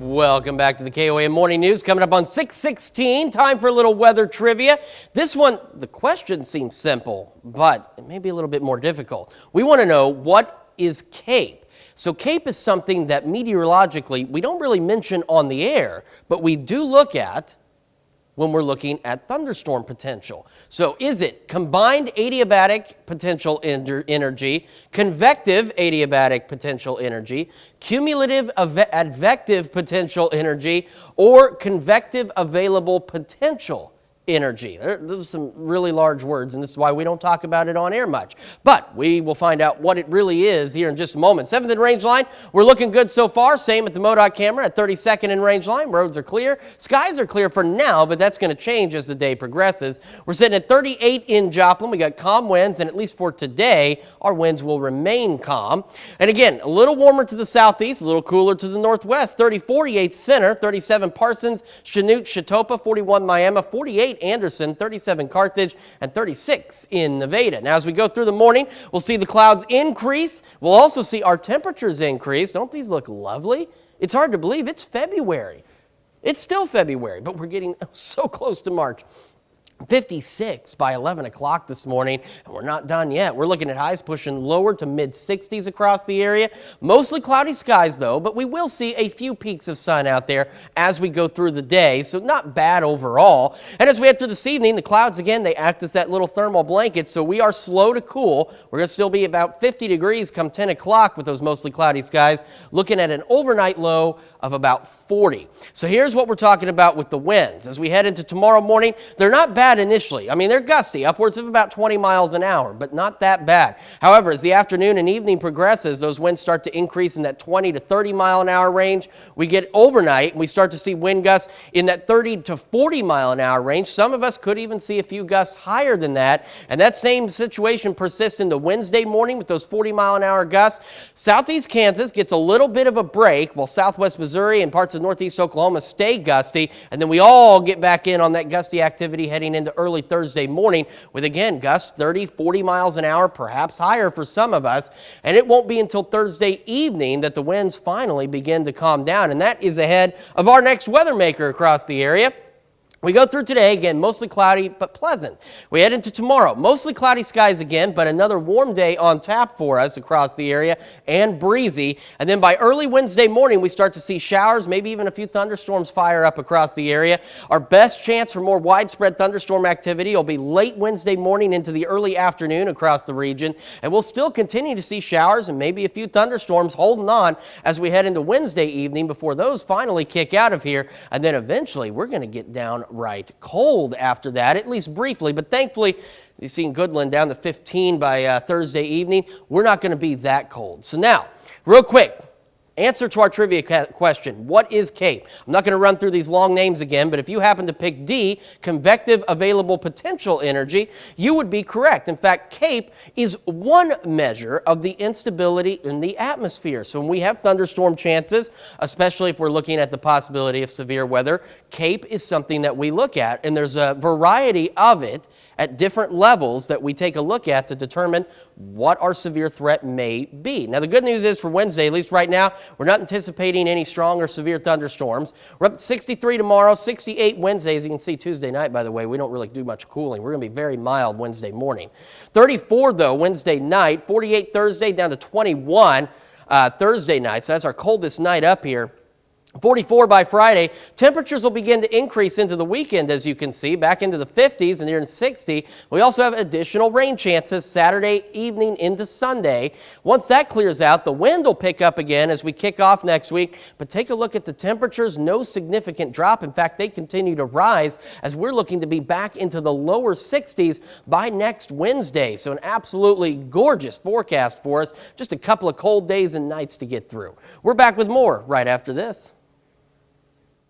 Welcome back to the KOAM Morning News. Coming up on 6:16, time for a little weather trivia. This one, the question seems simple, but it may be a little bit more difficult. We want to know, what is CAPE? So CAPE is something that meteorologically we don't really mention on the air, but we do look at when we're looking at thunderstorm potential. So is it combined adiabatic potential energy, convective adiabatic potential energy, cumulative advective potential energy, or convective available potential energy? Those are some really large words, and this is why we don't talk about it on air much. But we will find out what it really is here in just a moment. 7th in range line, we're looking good so far. Same at the MoDOT camera at 32nd in range line. Roads are clear. Skies are clear for now, but that's going to change as the day progresses. We're sitting at 38 in Joplin. We got calm winds, and at least for today, our winds will remain calm. And again, a little warmer to the southeast, a little cooler to the northwest. 34 Yates Center, 37 Parsons, Chanute, Chatopa, 41 Miami, 48 Anderson, 37 Carthage, and 36 in Nevada. Now, as we go through the morning, we'll see the clouds increase. We'll also see our temperatures increase. Don't these look lovely? It's hard to believe it's February. It's still February, but we're getting so close to March. 56 by 11 o'clock this morning, and we're not done yet. We're looking at highs pushing lower to mid-60s across the area. Mostly cloudy skies, though, but we will see a few peaks of sun out there as we go through the day, so not bad overall. And as we head through this evening, the clouds, again, they act as that little thermal blanket, so we are slow to cool. We're going to still be about 50 degrees come 10 o'clock with those mostly cloudy skies, looking at an overnight low of about 40. So here's what we're talking about with the winds. As we head into tomorrow morning, they're not bad initially. I mean, they're gusty, upwards of about 20 miles an hour, but not that bad. However, as the afternoon and evening progresses, those winds start to increase in that 20 to 30 mile an hour range. We get overnight, and we start to see wind gusts in that 30 to 40 mile an hour range. Some of us could even see a few gusts higher than that, and that same situation persists into Wednesday morning with those 40 mile an hour gusts. Southeast Kansas gets a little bit of a break, while southwest Missouri and parts of northeast Oklahoma stay gusty, and then we all get back in on that gusty activity heading into early Thursday morning with, again, gusts 30, 40 miles an hour, perhaps higher for some of us, and it won't be until Thursday evening that the winds finally begin to calm down, and that is ahead of our next weather maker across the area. We go through today, again, mostly cloudy but pleasant. We head into tomorrow, mostly cloudy skies again, but another warm day on tap for us across the area and breezy. And then by early Wednesday morning, we start to see showers, maybe even a few thunderstorms fire up across the area. Our best chance for more widespread thunderstorm activity will be late Wednesday morning into the early afternoon across the region. And we'll still continue to see showers and maybe a few thunderstorms holding on as we head into Wednesday evening before those finally kick out of here. And then eventually we're going to get down right cold after that, at least briefly, but thankfully you've seen Goodland down to 15 by Thursday evening. We're not going to be that cold. So now, real quick, answer to our trivia question. What is CAPE? I'm not going to run through these long names again, but if you happen to pick D, convective available potential energy, you would be correct. In fact, CAPE is one measure of the instability in the atmosphere. So when we have thunderstorm chances, especially if we're looking at the possibility of severe weather, CAPE is something that we look at, and there's a variety of it at different levels that we take a look at to determine what our severe threat may be. Now, the good news is for Wednesday, at least right now, we're not anticipating any strong or severe thunderstorms. We're up to 63 tomorrow, 68 Wednesday. As you can see, Tuesday night, by the way, we don't really do much cooling. We're going to be very mild Wednesday morning. 34, though, Wednesday night. 48 Thursday, down to 21 Thursday night. So that's our coldest night up here. 44 by Friday. Temperatures will begin to increase into the weekend, as you can see, back into the 50s and near 60. We also have additional rain chances Saturday evening into Sunday. Once that clears out, the wind will pick up again as we kick off next week. But take a look at the temperatures. No significant drop. In fact, they continue to rise as we're looking to be back into the lower 60s by next Wednesday. So an absolutely gorgeous forecast for us. Just a couple of cold days and nights to get through. We're back with more right after this.